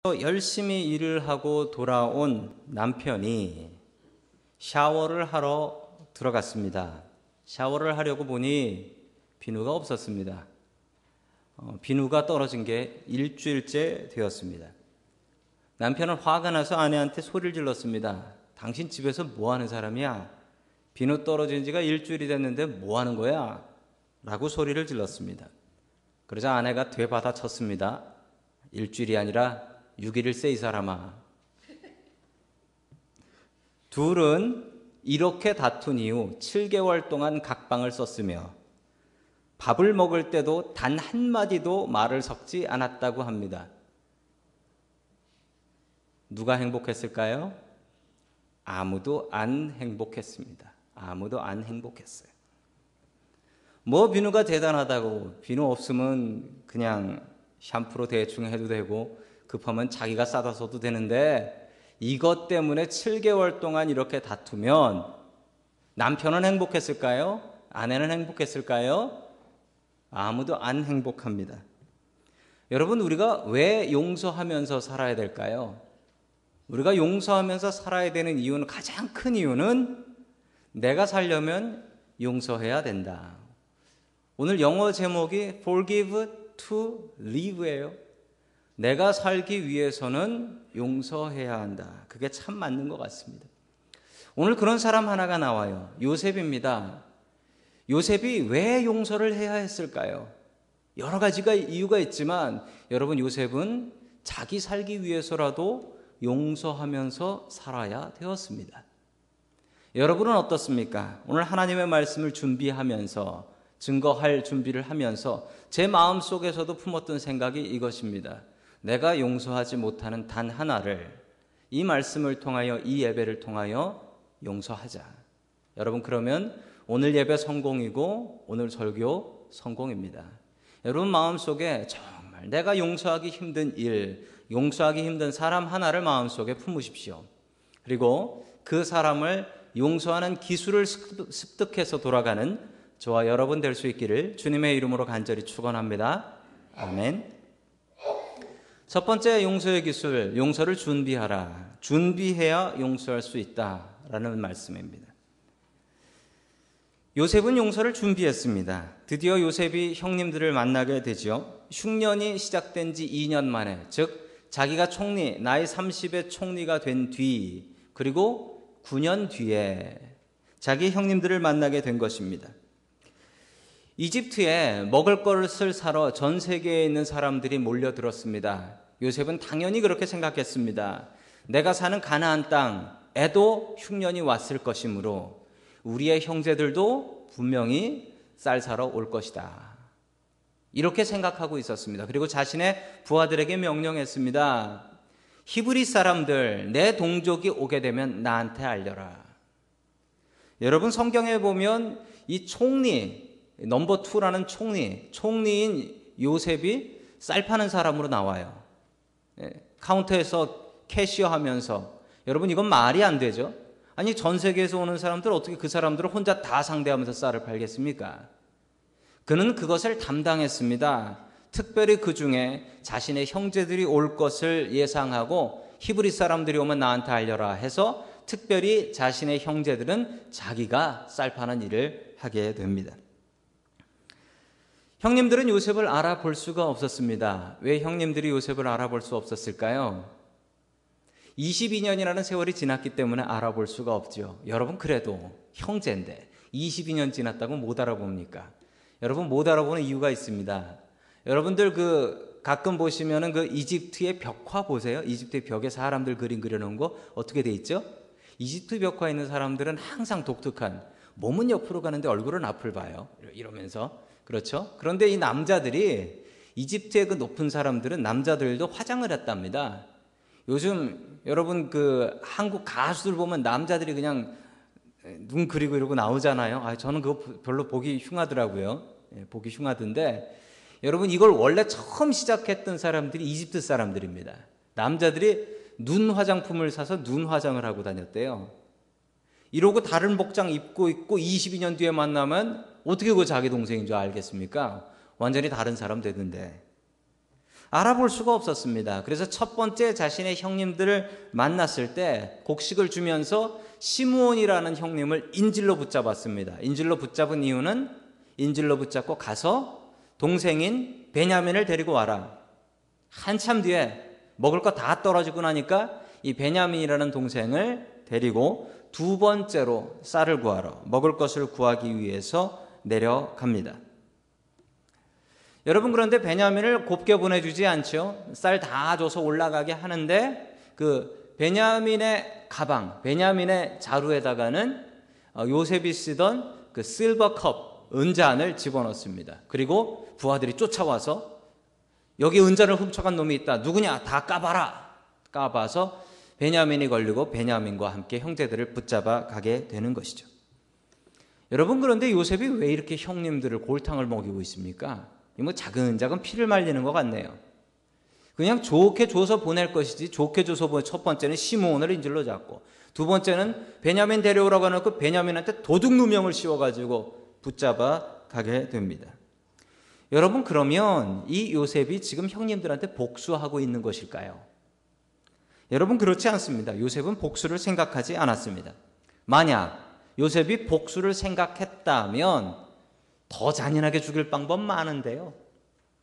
열심히 일을 하고 돌아온 남편이 샤워를 하러 들어갔습니다. 샤워를 하려고 보니 비누가 없었습니다. 비누가 떨어진 게 일주일째 되었습니다. 남편은 화가 나서 아내한테 소리를 질렀습니다. 당신 집에서 뭐 하는 사람이야? 비누 떨어진 지가 일주일이 됐는데 뭐 하는 거야? 라고 소리를 질렀습니다. 그러자 아내가 되받아쳤습니다. 일주일이 아니라 6일일세 이 사람아. 둘은 이렇게 다툰 이후 7개월 동안 각방을 썼으며 밥을 먹을 때도 단 한마디도 말을 섞지 않았다고 합니다. 누가 행복했을까요? 아무도 안 행복했습니다. 아무도 안 행복했어요. 뭐 비누가 대단하다고, 비누 없으면 그냥 샴푸로 대충 해도 되고 급하면 자기가 싸다 써도 되는데 이것 때문에 7개월 동안 이렇게 다투면 남편은 행복했을까요? 아내는 행복했을까요? 아무도 안 행복합니다. 여러분, 우리가 왜 용서하면서 살아야 될까요? 우리가 용서하면서 살아야 되는 이유는, 가장 큰 이유는 내가 살려면 용서해야 된다. 오늘 영어 제목이 Forgive to Live예요. 내가 살기 위해서는 용서해야 한다. 그게 참 맞는 것 같습니다. 오늘 그런 사람 하나가 나와요. 요셉입니다. 요셉이 왜 용서를 해야 했을까요? 여러 가지가 이유가 있지만 여러분, 요셉은 자기 살기 위해서라도 용서하면서 살아야 되었습니다. 여러분은 어떻습니까? 오늘 하나님의 말씀을 준비하면서, 증거할 준비를 하면서 제 마음속에서도 품었던 생각이 이것입니다. 내가 용서하지 못하는 단 하나를 이 말씀을 통하여, 이 예배를 통하여 용서하자. 여러분, 그러면 오늘 예배 성공이고 오늘 설교 성공입니다. 여러분 마음속에 정말 내가 용서하기 힘든 일, 용서하기 힘든 사람 하나를 마음속에 품으십시오. 그리고 그 사람을 용서하는 기술을 습득해서 돌아가는 저와 여러분 될 수 있기를 주님의 이름으로 간절히 축원합니다. 아멘. 첫 번째 용서의 기술, 용서를 준비하라. 준비해야 용서할 수 있다라는 말씀입니다. 요셉은 용서를 준비했습니다. 드디어 요셉이 형님들을 만나게 되죠. 흉년이 시작된 지 2년 만에, 즉 자기가 총리, 나이 30의 총리가 된 뒤, 그리고 9년 뒤에 자기 형님들을 만나게 된 것입니다. 이집트에 먹을 것을 사러 전 세계에 있는 사람들이 몰려들었습니다. 요셉은 당연히 그렇게 생각했습니다. 내가 사는 가나안 땅에도 흉년이 왔을 것이므로 우리의 형제들도 분명히 쌀 사러 올 것이다. 이렇게 생각하고 있었습니다. 그리고 자신의 부하들에게 명령했습니다. 히브리 사람들, 내 동족이 오게 되면 나한테 알려라. 여러분, 성경에 보면 이 총리, 넘버 2라는 총리인 요셉이 쌀 파는 사람으로 나와요. 카운터에서 캐시어 하면서. 여러분, 이건 말이 안 되죠. 아니, 전 세계에서 오는 사람들 어떻게 그 사람들을 혼자 다 상대하면서 쌀을 팔겠습니까? 그는 그것을 담당했습니다. 특별히 그 중에 자신의 형제들이 올 것을 예상하고 히브리 사람들이 오면 나한테 알려라 해서 특별히 자신의 형제들은 자기가 쌀 파는 일을 하게 됩니다. 형님들은 요셉을 알아볼 수가 없었습니다. 왜 형님들이 요셉을 알아볼 수 없었을까요? 22년이라는 세월이 지났기 때문에 알아볼 수가 없죠. 여러분, 그래도 형제인데 22년 지났다고 못 알아봅니까? 여러분, 못 알아보는 이유가 있습니다. 여러분들 가끔 보시면은 이집트의 벽화 보세요. 이집트의 벽에 사람들 그림 그려놓은 거 어떻게 돼 있죠? 이집트 벽화에 있는 사람들은 항상 독특한, 몸은 옆으로 가는데 얼굴은 앞을 봐요. 이러면서. 그렇죠? 그런데 이 남자들이, 이집트의 그 높은 사람들은 남자들도 화장을 했답니다. 요즘 여러분 한국 가수들 보면 남자들이 그냥 눈 그리고 이러고 나오잖아요. 저는 그거 별로 보기 흉하더라고요. 보기 흉하던데, 여러분, 이걸 원래 처음 시작했던 사람들이 이집트 사람들입니다. 남자들이 눈 화장품을 사서 눈 화장을 하고 다녔대요. 이러고 다른 복장 입고 있고 22년 뒤에 만나면 어떻게 그 자기 동생인 줄 알겠습니까? 완전히 다른 사람 되던데. 알아볼 수가 없었습니다. 그래서 첫 번째 자신의 형님들을 만났을 때 곡식을 주면서 시므온이라는 형님을 인질로 붙잡았습니다. 인질로 붙잡은 이유는 인질로 붙잡고 가서 동생인 베냐민을 데리고 와라. 한참 뒤에 먹을 거 다 떨어지고 나니까 이 베냐민이라는 동생을 데리고 두 번째로 쌀을 구하러, 먹을 것을 구하기 위해서 내려갑니다. 여러분, 그런데 베냐민을 곱게 보내주지 않죠. 쌀 다 줘서 올라가게 하는데 그 베냐민의 가방, 베냐민의 자루에다가는 요셉이 쓰던 그 실버 컵, 은잔을 집어넣습니다. 그리고 부하들이 쫓아와서 여기 은잔을 훔쳐간 놈이 있다. 누구냐? 다 까봐라. 까봐서 베냐민이 걸리고 베냐민과 함께 형제들을 붙잡아 가게 되는 것이죠. 여러분, 그런데 요셉이 왜 이렇게 형님들을 골탕을 먹이고 있습니까? 뭐 자근자근 피를 말리는 것 같네요. 그냥 좋게 줘서 보낼 것이지, 좋게 줘서 보낼, 첫 번째는 시므온을 인질로 잡고, 두 번째는 베냐민 데려오라고 해놓고 베냐민한테 도둑 누명을 씌워가지고 붙잡아 가게 됩니다. 여러분, 그러면 이 요셉이 지금 형님들한테 복수하고 있는 것일까요? 여러분, 그렇지 않습니다. 요셉은 복수를 생각하지 않았습니다. 만약 요셉이 복수를 생각했다면 더 잔인하게 죽일 방법 많은데요.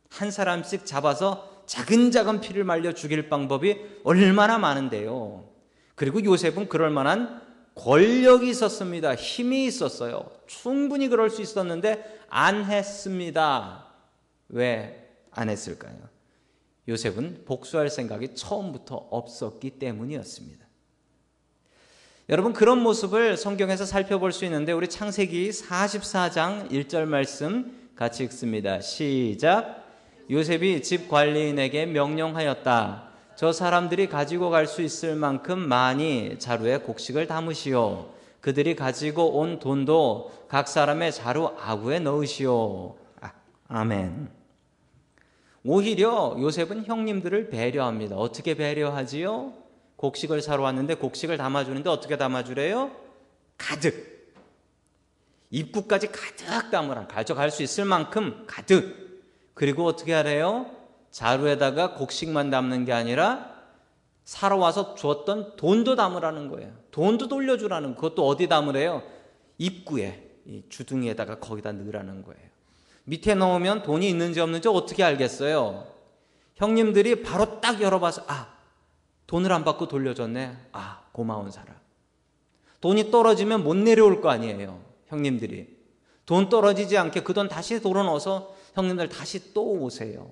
한 사람씩 잡아서 자근자근 피를 말려 죽일 방법이 얼마나 많은데요. 그리고 요셉은 그럴 만한 권력이 있었습니다. 힘이 있었어요. 충분히 그럴 수 있었는데 안 했습니다. 왜 안 했을까요? 요셉은 복수할 생각이 처음부터 없었기 때문이었습니다. 여러분, 그런 모습을 성경에서 살펴볼 수 있는데 우리 창세기 44장 1절 말씀 같이 읽습니다. 시작. 요셉이 집 관리인에게 명령하였다. 저 사람들이 가지고 갈 수 있을 만큼 많이 자루에 곡식을 담으시오. 그들이 가지고 온 돈도 각 사람의 자루 아구에 넣으시오. 아멘. 오히려 요셉은 형님들을 배려합니다. 어떻게 배려하지요? 곡식을 사러 왔는데 곡식을 담아주는데 어떻게 담아주래요? 가득. 입구까지 가득 담으라. 가져갈 수 있을 만큼 가득. 그리고 어떻게 하래요? 자루에다가 곡식만 담는 게 아니라 사러 와서 주었던 돈도 담으라는 거예요. 돈도 돌려주라는, 그것도 어디 담으래요? 입구에, 이 주둥이에다가 거기다 넣으라는 거예요. 밑에 넣으면 돈이 있는지 없는지 어떻게 알겠어요? 형님들이 바로 딱 열어봐서 돈을 안 받고 돌려줬네. 고마운 사람. 돈이 떨어지면 못 내려올 거 아니에요. 형님들이. 돈 떨어지지 않게 그 돈 다시 돌아넣어서 형님들 다시 또 오세요.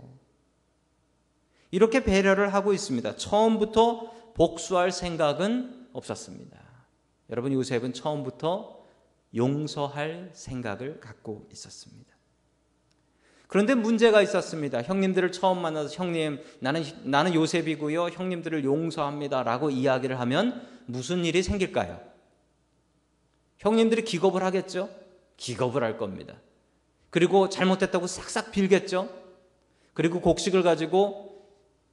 이렇게 배려를 하고 있습니다. 처음부터 복수할 생각은 없었습니다. 여러분, 요셉은 처음부터 용서할 생각을 갖고 있었습니다. 그런데 문제가 있었습니다. 형님들을 처음 만나서 형님, 나는 요셉이고요. 형님들을 용서합니다. 라고 이야기를 하면 무슨 일이 생길까요? 형님들이 기겁을 하겠죠? 기겁을 할 겁니다. 그리고 잘못됐다고 싹싹 빌겠죠? 그리고 곡식을 가지고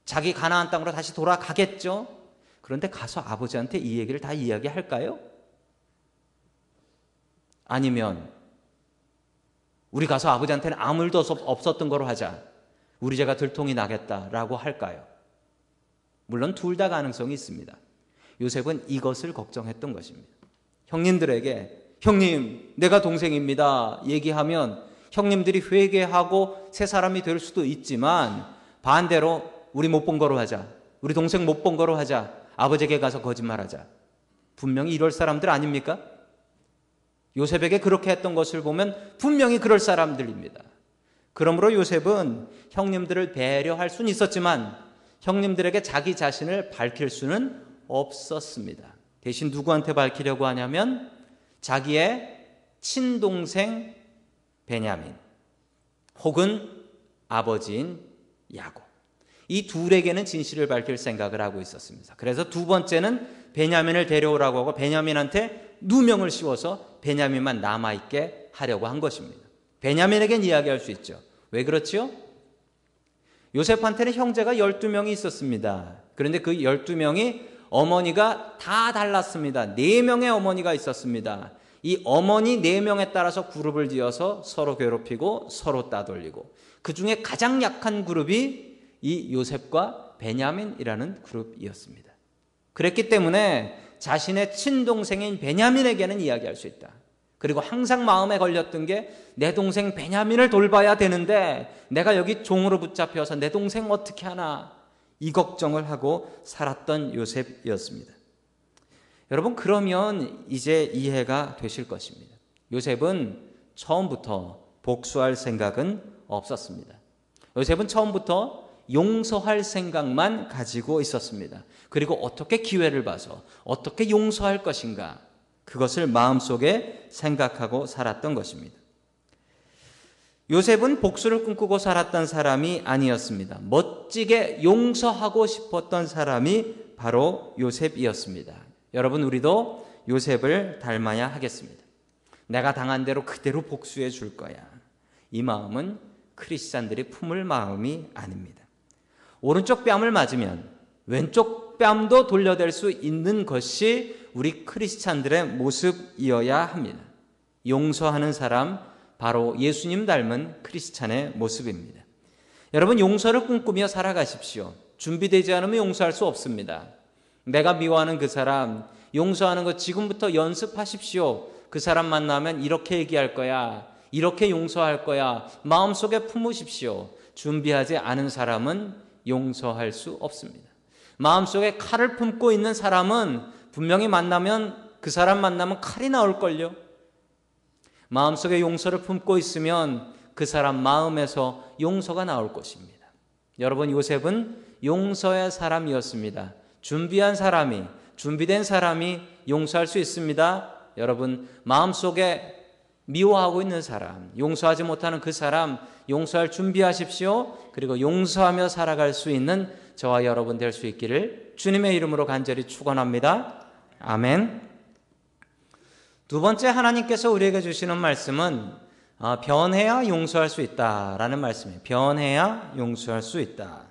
자기 가나안 땅으로 다시 돌아가겠죠? 그런데 가서 아버지한테 이 얘기를 다 이야기할까요? 아니면 우리 가서 아버지한테는 아무 일도 없었던 거로 하자. 우리 죄가 들통이 나겠다라고 할까요? 물론 둘 다 가능성이 있습니다. 요셉은 이것을 걱정했던 것입니다. 형님들에게 형님, 내가 동생입니다 얘기하면 형님들이 회개하고 새 사람이 될 수도 있지만 반대로 우리 못 본 거로 하자. 우리 동생 못 본 거로 하자. 아버지에게 가서 거짓말하자. 분명히 이럴 사람들 아닙니까? 요셉에게 그렇게 했던 것을 보면 분명히 그럴 사람들입니다. 그러므로 요셉은 형님들을 배려할 수는 있었지만 형님들에게 자기 자신을 밝힐 수는 없었습니다. 대신 누구한테 밝히려고 하냐면 자기의 친동생 베냐민 혹은 아버지인 야곱, 이 둘에게는 진실을 밝힐 생각을 하고 있었습니다. 그래서 두 번째는 베냐민을 데려오라고 하고 베냐민한테 누명을 씌워서 베냐민만 남아있게 하려고 한 것입니다. 베냐민에겐 이야기할 수 있죠. 왜 그렇지요? 요셉한테는 형제가 12명이 있었습니다. 그런데 그 12명이 어머니가 다 달랐습니다. 4명의 어머니가 있었습니다. 이 어머니 4명에 따라서 그룹을 지어서 서로 괴롭히고 서로 따돌리고 그 중에 가장 약한 그룹이 이 요셉과 베냐민이라는 그룹이었습니다. 그랬기 때문에 자신의 친동생인 베냐민에게는 이야기할 수 있다. 그리고 항상 마음에 걸렸던 게 내 동생 베냐민을 돌봐야 되는데 내가 여기 종으로 붙잡혀서 내 동생 어떻게 하나, 이 걱정을 하고 살았던 요셉이었습니다. 여러분, 그러면 이제 이해가 되실 것입니다. 요셉은 처음부터 복수할 생각은 없었습니다. 요셉은 처음부터 용서할 생각만 가지고 있었습니다. 그리고 어떻게 기회를 봐서 어떻게 용서할 것인가, 그것을 마음속에 생각하고 살았던 것입니다. 요셉은 복수를 꿈꾸고 살았던 사람이 아니었습니다. 멋지게 용서하고 싶었던 사람이 바로 요셉이었습니다. 여러분, 우리도 요셉을 닮아야 하겠습니다. 내가 당한 대로 그대로 복수해 줄 거야. 이 마음은 크리스찬들이 품을 마음이 아닙니다. 오른쪽 뺨을 맞으면 왼쪽 뺨도 돌려댈 수 있는 것이 우리 크리스찬들의 모습이어야 합니다. 용서하는 사람, 바로 예수님 닮은 크리스찬의 모습입니다. 여러분, 용서를 꿈꾸며 살아가십시오. 준비되지 않으면 용서할 수 없습니다. 내가 미워하는 그 사람, 용서하는 것 지금부터 연습하십시오. 그 사람 만나면 이렇게 얘기할 거야, 이렇게 용서할 거야, 마음속에 품으십시오. 준비하지 않은 사람은 용서할 수 없습니다. 마음속에 칼을 품고 있는 사람은 분명히 그 사람 만나면 칼이 나올걸요. 마음속에 용서를 품고 있으면 그 사람 마음에서 용서가 나올 것입니다. 여러분, 요셉은 용서의 사람이었습니다. 준비된 사람이 용서할 수 있습니다. 여러분, 마음속에 미워하고 있는 사람, 용서하지 못하는 그 사람 용서할 준비하십시오. 그리고 용서하며 살아갈 수 있는 저와 여러분 될 수 있기를 주님의 이름으로 간절히 축원합니다. 아멘. 두 번째, 하나님께서 우리에게 주시는 말씀은 변해야 용서할 수 있다라는 말씀이에요. 변해야 용서할 수 있다.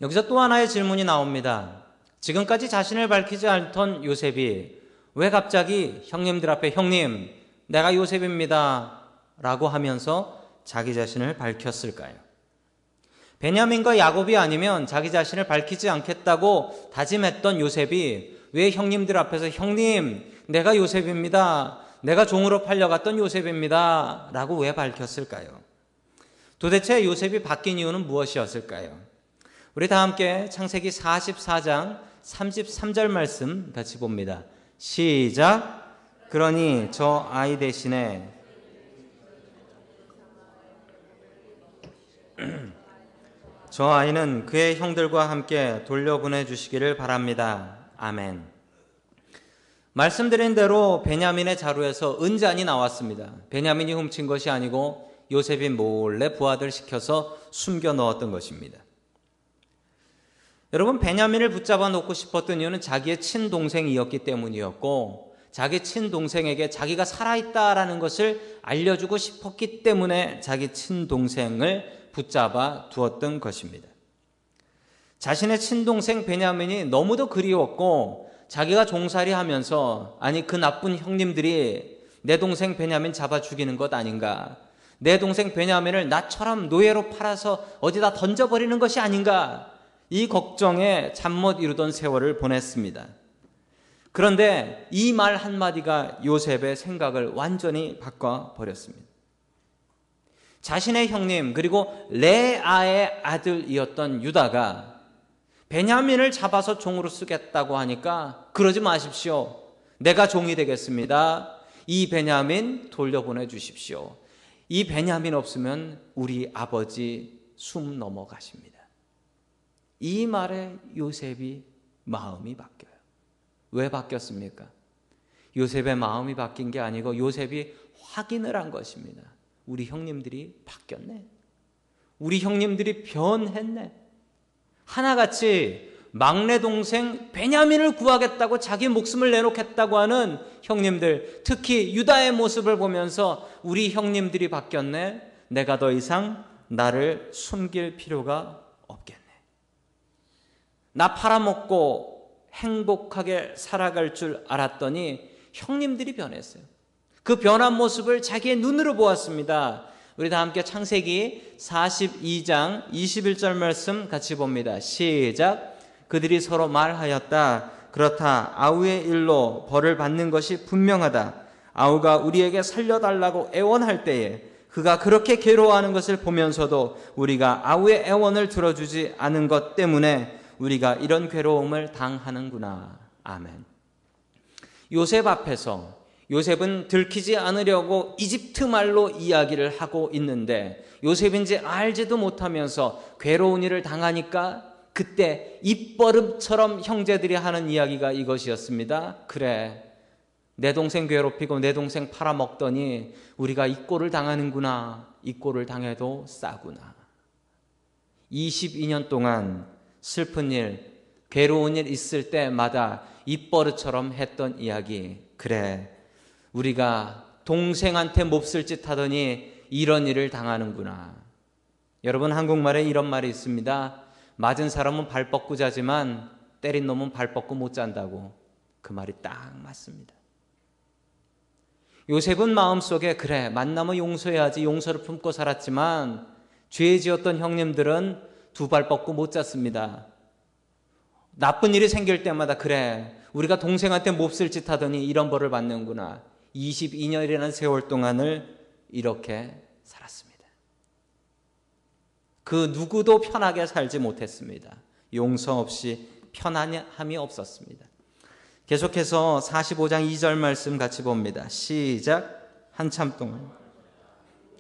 여기서 또 하나의 질문이 나옵니다. 지금까지 자신을 밝히지 않던 요셉이 왜 갑자기 형님들 앞에 형님, 내가 요셉입니다 라고 하면서 자기 자신을 밝혔을까요? 베냐민과 야곱이 아니면 자기 자신을 밝히지 않겠다고 다짐했던 요셉이 왜 형님들 앞에서 형님, 내가 요셉입니다, 내가 종으로 팔려갔던 요셉입니다 라고 왜 밝혔을까요? 도대체 요셉이 바뀐 이유는 무엇이었을까요? 우리 다 함께 창세기 44장 33절 말씀 같이 봅니다. 시작. 그러니 저 아이 대신에 저 아이는 그의 형들과 함께 돌려보내 주시기를 바랍니다. 아멘. 말씀드린 대로 베냐민의 자루에서 은잔이 나왔습니다. 베냐민이 훔친 것이 아니고 요셉이 몰래 부하들 시켜서 숨겨 넣었던 것입니다. 여러분, 베냐민을 붙잡아 놓고 싶었던 이유는 자기의 친동생이었기 때문이었고, 자기 친동생에게 자기가 살아있다라는 것을 알려주고 싶었기 때문에 자기 친동생을 붙잡아 두었던 것입니다. 자신의 친동생 베냐민이 너무도 그리웠고 자기가 종살이 하면서 아니 그 나쁜 형님들이 내 동생 베냐민 잡아 죽이는 것 아닌가, 내 동생 베냐민을 나처럼 노예로 팔아서 어디다 던져버리는 것이 아닌가, 이 걱정에 잠 못 이루던 세월을 보냈습니다. 그런데 이 말 한마디가 요셉의 생각을 완전히 바꿔버렸습니다. 자신의 형님 그리고 레아의 아들이었던 유다가 베냐민을 잡아서 종으로 쓰겠다고 하니까 그러지 마십시오. 내가 종이 되겠습니다. 이 베냐민 돌려보내 주십시오. 이 베냐민 없으면 우리 아버지 숨 넘어가십니다. 이 말에 요셉이 마음이 바뀌어요. 왜 바뀌었습니까? 요셉의 마음이 바뀐 게 아니고 요셉이 확인을 한 것입니다. 우리 형님들이 바뀌었네. 우리 형님들이 변했네. 하나같이 막내 동생 베냐민을 구하겠다고 자기 목숨을 내놓겠다고 하는 형님들, 특히 유다의 모습을 보면서 우리 형님들이 바뀌었네. 내가 더 이상 나를 숨길 필요가 없겠네. 나 팔아먹고 행복하게 살아갈 줄 알았더니 형님들이 변했어요. 그 변한 모습을 자기의 눈으로 보았습니다. 우리 다 함께 창세기 42장 21절 말씀 같이 봅니다. 시작. 그들이 서로 말하였다. 그렇다. 아우의 일로 벌을 받는 것이 분명하다. 아우가 우리에게 살려달라고 애원할 때에 그가 그렇게 괴로워하는 것을 보면서도 우리가 아우의 애원을 들어주지 않은 것 때문에 우리가 이런 괴로움을 당하는구나. 아멘. 요셉 앞에서 요셉은 들키지 않으려고 이집트 말로 이야기를 하고 있는데 요셉인지 알지도 못하면서 괴로운 일을 당하니까 그때 입버릇처럼 형제들이 하는 이야기가 이것이었습니다. 그래, 내 동생 괴롭히고 내 동생 팔아먹더니 우리가 이 꼴을 당하는구나. 이 꼴을 당해도 싸구나. 22년 동안 슬픈 일, 괴로운 일 있을 때마다 입버릇처럼 했던 이야기. 그래, 우리가 동생한테 몹쓸 짓 하더니 이런 일을 당하는구나. 여러분, 한국말에 이런 말이 있습니다. 맞은 사람은 발 뻗고 자지만 때린 놈은 발 뻗고 못 잔다고. 그 말이 딱 맞습니다. 요셉은 마음속에 그래, 만나면 용서해야지 용서를 품고 살았지만 죄 지었던 형님들은 두 발 뻗고 못 잤습니다. 나쁜 일이 생길 때마다 그래, 우리가 동생한테 몹쓸 짓 하더니 이런 벌을 받는구나. 22년이라는 세월 동안을 이렇게 살았습니다. 그 누구도 편하게 살지 못했습니다. 용서 없이 편안함이 없었습니다. 계속해서 45장 2절 말씀 같이 봅니다. 시작. 한참 동안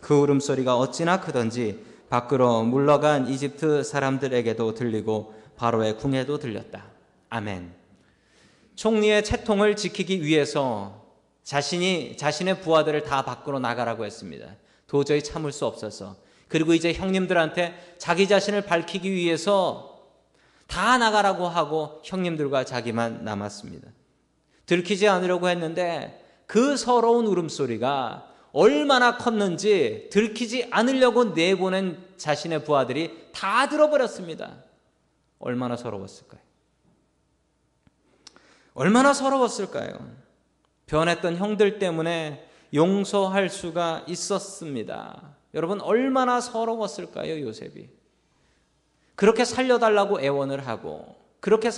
그 울음소리가 어찌나 크던지 밖으로 물러간 이집트 사람들에게도 들리고 바로의 궁에도 들렸다. 아멘. 총리의 채통을 지키기 위해서 자신의 부하들을 다 밖으로 나가라고 했습니다. 도저히 참을 수 없어서. 그리고 이제 형님들한테 자기 자신을 밝히기 위해서 다 나가라고 하고 형님들과 자기만 남았습니다. 들키지 않으려고 했는데 그 서러운 울음소리가 얼마나 컸는지 들키지 않으려고 내보낸 자신의 부하들이 다 들어버렸습니다. 얼마나 서러웠을까요? 얼마나 서러웠을까요? 변했던 형들 때문에 용서할 수가 있었습니다. 여러분, 얼마나 서러웠을까요, 요셉이? 그렇게 살려달라고 애원을 하고 그렇게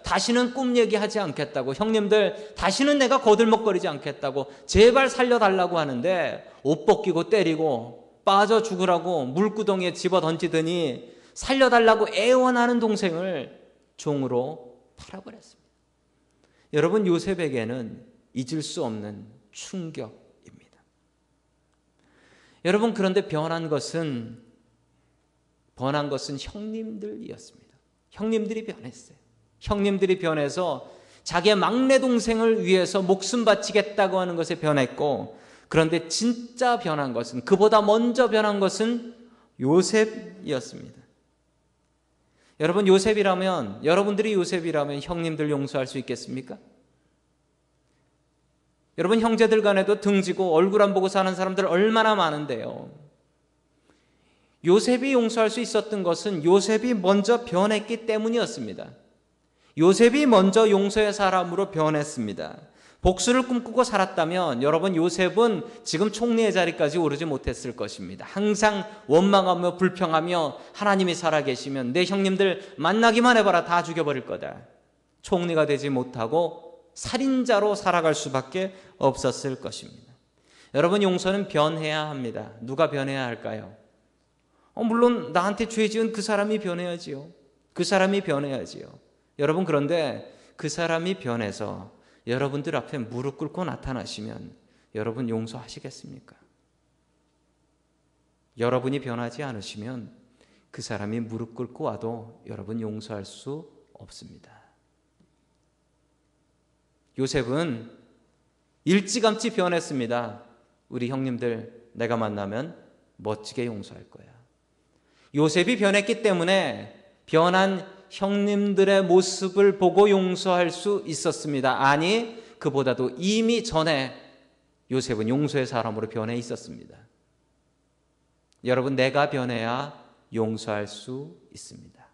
다시는 꿈 얘기하지 않겠다고, 형님들 다시는 내가 거들먹거리지 않겠다고 제발 살려달라고 하는데 옷 벗기고 때리고 빠져 죽으라고 물구덩이에 집어 던지더니 살려달라고 애원하는 동생을 종으로 팔아버렸습니다. 여러분, 요셉에게는 잊을 수 없는 충격입니다. 여러분, 그런데 변한 것은 형님들이었습니다. 형님들이 변했어요. 형님들이 변해서 자기의 막내 동생을 위해서 목숨 바치겠다고 하는 것에 변했고, 그런데 진짜 변한 것은, 그보다 먼저 변한 것은 요셉이었습니다. 여러분들이 요셉이라면 형님들 용서할 수 있겠습니까? 여러분, 형제들 간에도 등지고 얼굴 안 보고 사는 사람들 얼마나 많은데요. 요셉이 용서할 수 있었던 것은 요셉이 먼저 변했기 때문이었습니다. 요셉이 먼저 용서의 사람으로 변했습니다. 복수를 꿈꾸고 살았다면 여러분, 요셉은 지금 총리의 자리까지 오르지 못했을 것입니다. 항상 원망하며 불평하며 하나님이 살아계시면 내 형님들 만나기만 해봐라, 다 죽여버릴 거다. 총리가 되지 못하고 살인자로 살아갈 수밖에 없었을 것입니다. 여러분, 용서는 변해야 합니다. 누가 변해야 할까요? 물론 나한테 죄 지은 그 사람이 변해야지요. 그 사람이 변해야지요. 여러분, 그런데 그 사람이 변해서 여러분들 앞에 무릎 꿇고 나타나시면 여러분 용서하시겠습니까? 여러분이 변하지 않으시면 그 사람이 무릎 꿇고 와도 여러분 용서할 수 없습니다. 요셉은 일찌감치 변했습니다. 우리 형님들 내가 만나면 멋지게 용서할 거야. 요셉이 변했기 때문에 변한 형님들의 모습을 보고 용서할 수 있었습니다. 아니, 그보다도 이미 전에 요셉은 용서의 사람으로 변해 있었습니다. 여러분, 내가 변해야 용서할 수 있습니다.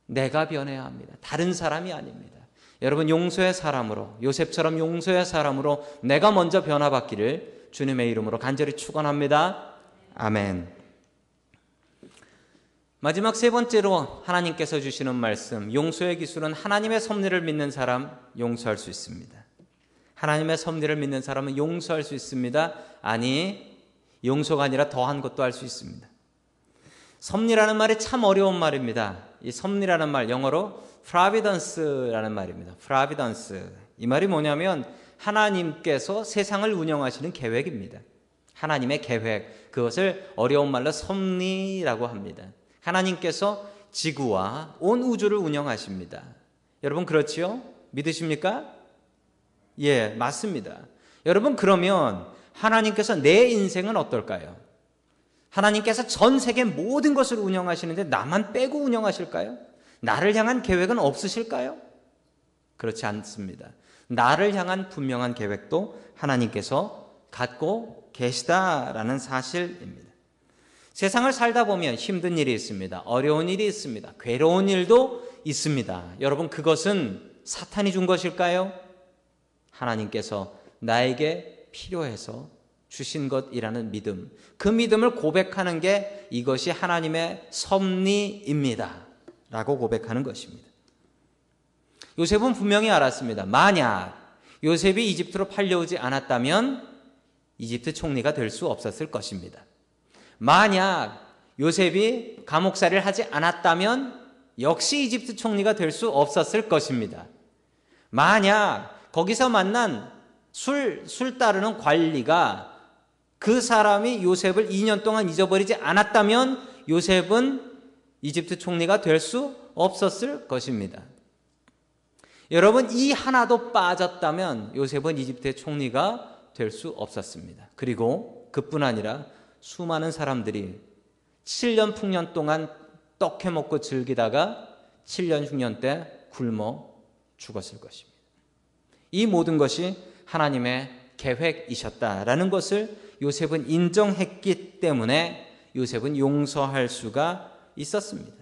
내가 변해야 합니다. 다른 사람이 아닙니다. 여러분, 용서의 사람으로, 요셉처럼 용서의 사람으로 내가 먼저 변화받기를 주님의 이름으로 간절히 축원합니다. 아멘. 마지막 세 번째로 하나님께서 주시는 말씀, 용서의 기술은 하나님의 섭리를 믿는 사람 용서할 수 있습니다. 하나님의 섭리를 믿는 사람은 용서할 수 있습니다. 아니, 용서가 아니라 더한 것도 할 수 있습니다. 섭리라는 말이 참 어려운 말입니다. 이 섭리라는 말, 영어로 providence라는 말입니다. providence. 이 말이 뭐냐면 하나님께서 세상을 운영하시는 계획입니다. 하나님의 계획, 그것을 어려운 말로 섭리라고 합니다. 하나님께서 지구와 온 우주를 운영하십니다. 여러분 그렇지요? 믿으십니까? 예, 맞습니다. 여러분 그러면 하나님께서 내 인생은 어떨까요? 하나님께서 전 세계 모든 것을 운영하시는데 나만 빼고 운영하실까요? 나를 향한 계획은 없으실까요? 그렇지 않습니다. 나를 향한 분명한 계획도 하나님께서 갖고 계시다라는 사실입니다. 세상을 살다 보면 힘든 일이 있습니다. 어려운 일이 있습니다. 괴로운 일도 있습니다. 여러분 그것은 사탄이 준 것일까요? 하나님께서 나에게 필요해서 주신 것이라는 믿음, 그 믿음을 고백하는 게 이것이 하나님의 섭리입니다 라고 고백하는 것입니다. 요셉은 분명히 알았습니다. 만약 요셉이 이집트로 팔려오지 않았다면 이집트 총리가 될 수 없었을 것입니다. 만약 요셉이 감옥살이를 하지 않았다면 역시 이집트 총리가 될 수 없었을 것입니다. 만약 거기서 만난 술 따르는 관리가 그 사람이 요셉을 2년 동안 잊어버리지 않았다면 요셉은 이집트 총리가 될 수 없었을 것입니다. 여러분 이 하나도 빠졌다면 요셉은 이집트의 총리가 될 수 없었습니다. 그리고 그뿐 아니라 수많은 사람들이 7년 풍년 동안 떡 해먹고 즐기다가 7년 흉년 때 굶어 죽었을 것입니다. 이 모든 것이 하나님의 계획이셨다라는 것을 요셉은 인정했기 때문에 요셉은 용서할 수가 있었습니다.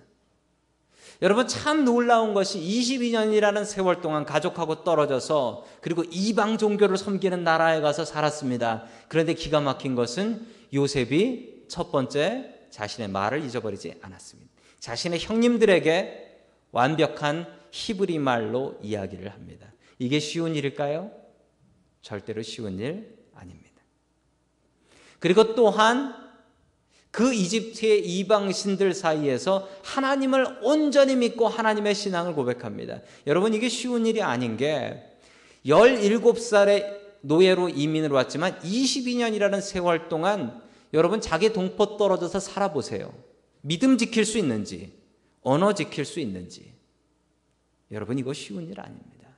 여러분 참 놀라운 것이 22년이라는 세월 동안 가족하고 떨어져서 그리고 이방 종교를 섬기는 나라에 가서 살았습니다. 그런데 기가 막힌 것은 요셉이 첫 번째 자신의 말을 잊어버리지 않았습니다. 자신의 형님들에게 완벽한 히브리 말로 이야기를 합니다. 이게 쉬운 일일까요? 절대로 쉬운 일 아닙니다. 그리고 또한 그 이집트의 이방신들 사이에서 하나님을 온전히 믿고 하나님의 신앙을 고백합니다. 여러분 이게 쉬운 일이 아닌 게 17살의 노예로 이민을 왔지만 22년이라는 세월 동안 여러분 자기 동포 떨어져서 살아보세요. 믿음 지킬 수 있는지 언어 지킬 수 있는지 여러분 이거 쉬운 일 아닙니다.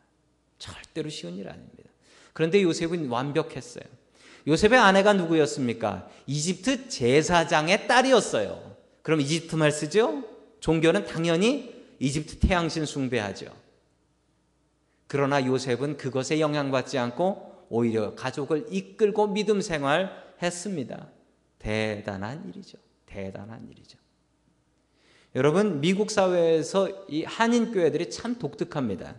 절대로 쉬운 일 아닙니다. 그런데 요셉은 완벽했어요. 요셉의 아내가 누구였습니까? 이집트 제사장의 딸이었어요. 그럼 이집트 말 쓰죠? 종교는 당연히 이집트 태양신 숭배하죠. 그러나 요셉은 그것에 영향받지 않고 오히려 가족을 이끌고 믿음 생활했습니다. 대단한 일이죠. 대단한 일이죠. 여러분 미국 사회에서 이 한인 교회들이 참 독특합니다.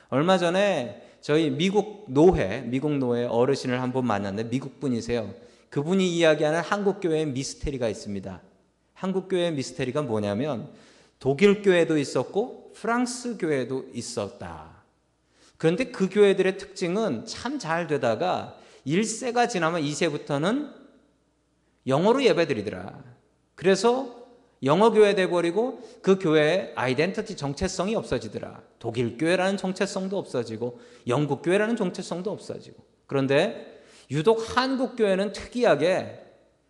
얼마 전에 저희 미국 노회 어르신을 한번 만났는데 미국 분이세요. 그분이 이야기하는 한국 교회의 미스테리가 있습니다. 한국 교회의 미스테리가 뭐냐면 독일 교회도 있었고 프랑스 교회도 있었다. 그런데 그 교회들의 특징은 참 잘 되다가 1세가 지나면 2세부터는 영어로 예배드리더라. 그래서 영어 교회 돼버리고 그 교회의 아이덴티티 정체성이 없어지더라. 독일 교회라는 정체성도 없어지고 영국 교회라는 정체성도 없어지고. 그런데 유독 한국 교회는 특이하게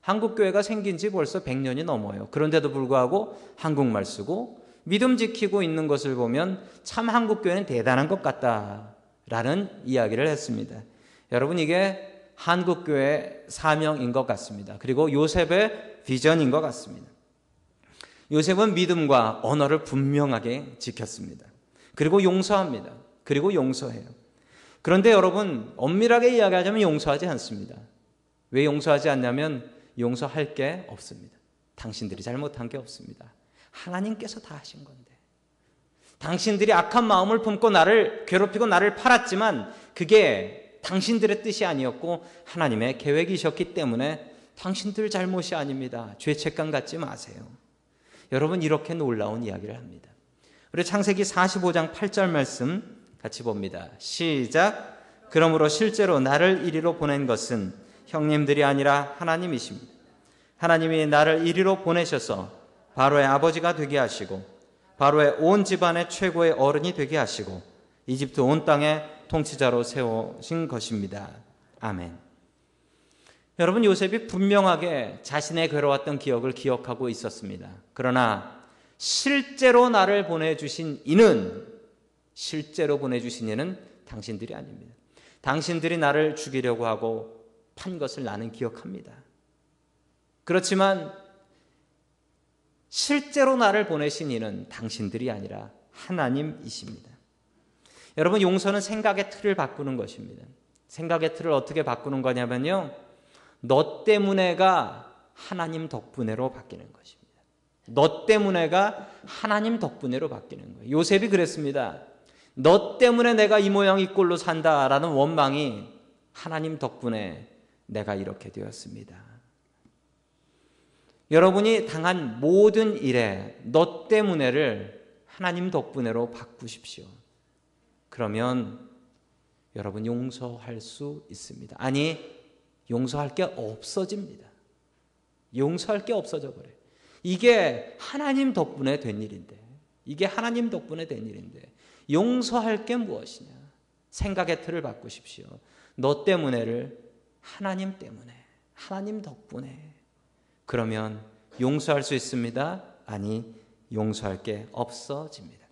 한국 교회가 생긴 지 벌써 100년이 넘어요. 그런데도 불구하고 한국말 쓰고 믿음 지키고 있는 것을 보면 참 한국 교회는 대단한 것 같다라는 이야기를 했습니다. 여러분 이게 한국 교회의 사명인 것 같습니다. 그리고 요셉의 비전인 것 같습니다. 요셉은 믿음과 언어를 분명하게 지켰습니다. 그리고 용서합니다. 그리고 용서해요. 그런데 여러분 엄밀하게 이야기하자면 용서하지 않습니다. 왜 용서하지 않냐면 용서할 게 없습니다. 당신들이 잘못한 게 없습니다. 하나님께서 다 하신 건데. 당신들이 악한 마음을 품고 나를 괴롭히고 나를 팔았지만 그게 당신들의 뜻이 아니었고 하나님의 계획이셨기 때문에 당신들 잘못이 아닙니다. 죄책감 갖지 마세요. 여러분, 이렇게 놀라운 이야기를 합니다. 우리 창세기 45장 8절 말씀 같이 봅니다. 시작. 그러므로 실제로 나를 이리로 보낸 것은 형님들이 아니라 하나님이십니다. 하나님이 나를 이리로 보내셔서 바로의 아버지가 되게 하시고 바로의 온 집안의 최고의 어른이 되게 하시고 이집트 온 땅의 통치자로 세우신 것입니다. 아멘. 여러분, 요셉이 분명하게 자신의 괴로웠던 기억을 기억하고 있었습니다. 그러나 실제로 나를 보내주신 이는 당신들이 아닙니다. 당신들이 나를 죽이려고 하고 판 것을 나는 기억합니다. 그렇지만 실제로 나를 보내신 이는 당신들이 아니라 하나님이십니다. 여러분, 용서는 생각의 틀을 바꾸는 것입니다. 생각의 틀을 어떻게 바꾸는 거냐면요, 너 때문에가 하나님 덕분에로 바뀌는 것입니다. 너 때문에가 하나님 덕분에로 바뀌는 거예요. 요셉이 그랬습니다. 너 때문에 내가 이 모양 이 꼴로 산다라는 원망이 하나님 덕분에 내가 이렇게 되었습니다. 여러분이 당한 모든 일에 너 때문에를 하나님 덕분에로 바꾸십시오. 그러면 여러분 용서할 수 있습니다. 아니, 용서할 게 없어집니다. 용서할 게 없어져 버려요. 이게 하나님 덕분에 된 일인데, 용서할 게 무엇이냐? 생각의 틀을 바꾸십시오. 너 때문에를 하나님 때문에, 하나님 덕분에. 그러면 용서할 수 있습니다. 아니, 용서할 게 없어집니다.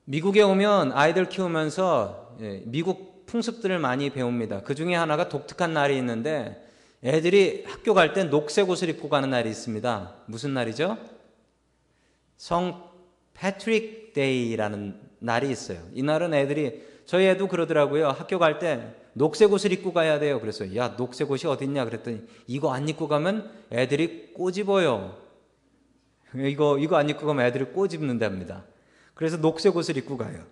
미국에 오면 아이들 키우면서 미국 풍습들을 많이 배웁니다. 그 중에 하나가 독특한 날이 있는데 애들이 학교 갈 때 녹색 옷을 입고 가는 날이 있습니다. 무슨 날이죠? 성 패트릭 데이라는 날이 있어요. 이 날은 애들이, 저희 애도 그러더라고요. 학교 갈 때 녹색 옷을 입고 가야 돼요. 그래서 야, 녹색 옷이 어딨냐 그랬더니 이거 안 입고 가면 애들이 꼬집어요. 이거 안 입고 가면 애들이 꼬집는답니다. 그래서 녹색 옷을 입고 가요.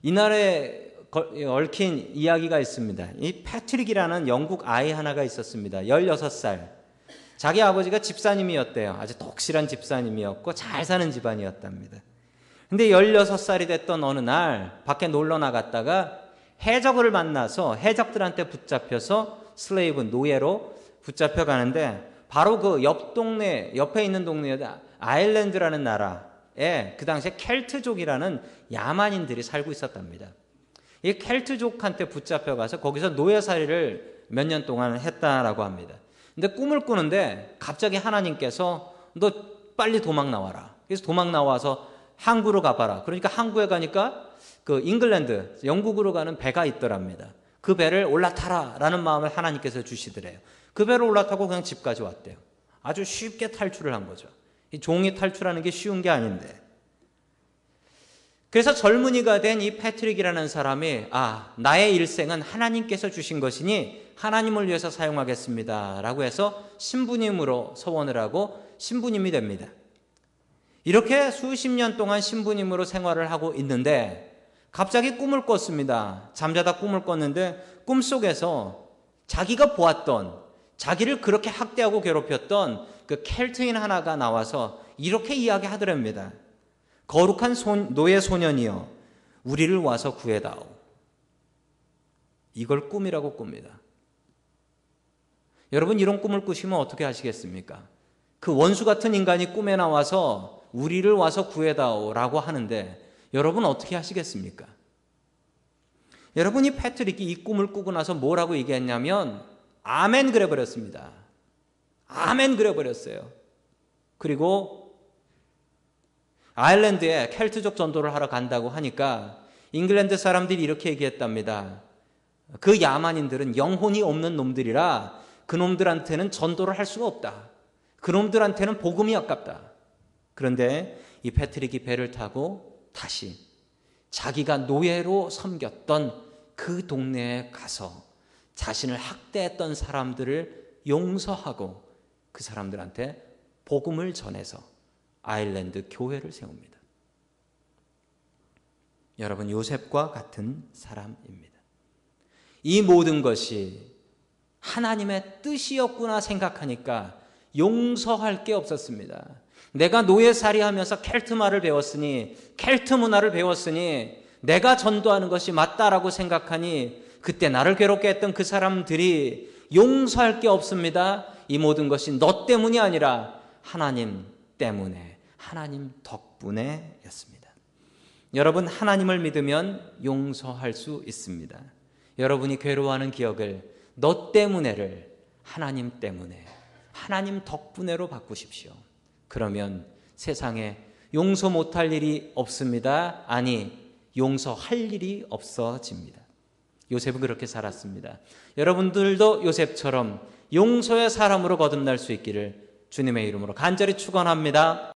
이날에 얽힌 이야기가 있습니다. 이 패트릭이라는 영국 아이 하나가 있었습니다. 16살. 자기 아버지가 집사님이었대요. 아주 독실한 집사님이었고 잘 사는 집안이었답니다. 근데 16살이 됐던 어느 날 밖에 놀러 나갔다가 해적을 만나서 해적들한테 붙잡혀서 슬레이브, 노예로 붙잡혀 가는데 바로 그 옆에 있는 동네에 아일랜드라는 나라에 그 당시에 켈트족이라는 야만인들이 살고 있었답니다. 이 켈트족한테 붙잡혀 가서 거기서 노예살이를 몇 년 동안 했다라고 합니다. 근데 꿈을 꾸는데 갑자기 하나님께서 너 빨리 도망 나와라. 그래서 도망 나와서 항구로 가봐라. 그러니까 항구에 가니까 그 잉글랜드, 영국으로 가는 배가 있더랍니다. 그 배를 올라타라라는 마음을 하나님께서 주시더래요. 그 배를 올라타고 그냥 집까지 왔대요. 아주 쉽게 탈출을 한 거죠. 이 종이 탈출하는 게 쉬운 게 아닌데. 그래서 젊은이가 된 이 패트릭이라는 사람이 나의 일생은 하나님께서 주신 것이니 하나님을 위해서 사용하겠습니다 라고 해서 신부님으로 서원을 하고 신부님이 됩니다. 이렇게 수십 년 동안 신부님으로 생활을 하고 있는데 갑자기 꿈을 꿨습니다. 잠자다 꿈을 꿨는데 꿈속에서 자기가 보았던, 자기를 그렇게 학대하고 괴롭혔던 그 켈트인 하나가 나와서 이렇게 이야기하더랍니다. 거룩한 노예 소년이여, 우리를 와서 구해다오. 이걸 꿈이라고 꿉니다. 여러분, 이런 꿈을 꾸시면 어떻게 하시겠습니까? 그 원수 같은 인간이 꿈에 나와서 우리를 와서 구해다오라고 하는데 여러분 어떻게 하시겠습니까? 여러분이 패트릭이 이 꿈을 꾸고 나서 뭐라고 얘기했냐면 아멘 그래버렸습니다. 아멘 그래버렸어요. 그리고 아일랜드에 켈트족 전도를 하러 간다고 하니까 잉글랜드 사람들이 이렇게 얘기했답니다. 그 야만인들은 영혼이 없는 놈들이라 그 놈들한테는 전도를 할 수가 없다. 그 놈들한테는 복음이 아깝다. 그런데 이 패트릭이 배를 타고 다시 자기가 노예로 섬겼던 그 동네에 가서 자신을 학대했던 사람들을 용서하고 그 사람들한테 복음을 전해서 아일랜드 교회를 세웁니다. 여러분, 요셉과 같은 사람입니다. 이 모든 것이 하나님의 뜻이었구나 생각하니까 용서할 게 없었습니다. 내가 노예살이 하면서 켈트 말을 배웠으니, 켈트 문화를 배웠으니 내가 전도하는 것이 맞다라고 생각하니 그때 나를 괴롭게 했던 그 사람들이 용서할 게 없습니다. 이 모든 것이 너 때문이 아니라 하나님 때문에, 하나님 덕분에였습니다. 여러분, 하나님을 믿으면 용서할 수 있습니다. 여러분이 괴로워하는 기억을 너 때문에를 하나님 때문에, 하나님 덕분에로 바꾸십시오. 그러면 세상에 용서 못할 일이 없습니다. 아니, 용서할 일이 없어집니다. 요셉은 그렇게 살았습니다. 여러분들도 요셉처럼 용서의 사람으로 거듭날 수 있기를 주님의 이름으로 간절히 축원합니다.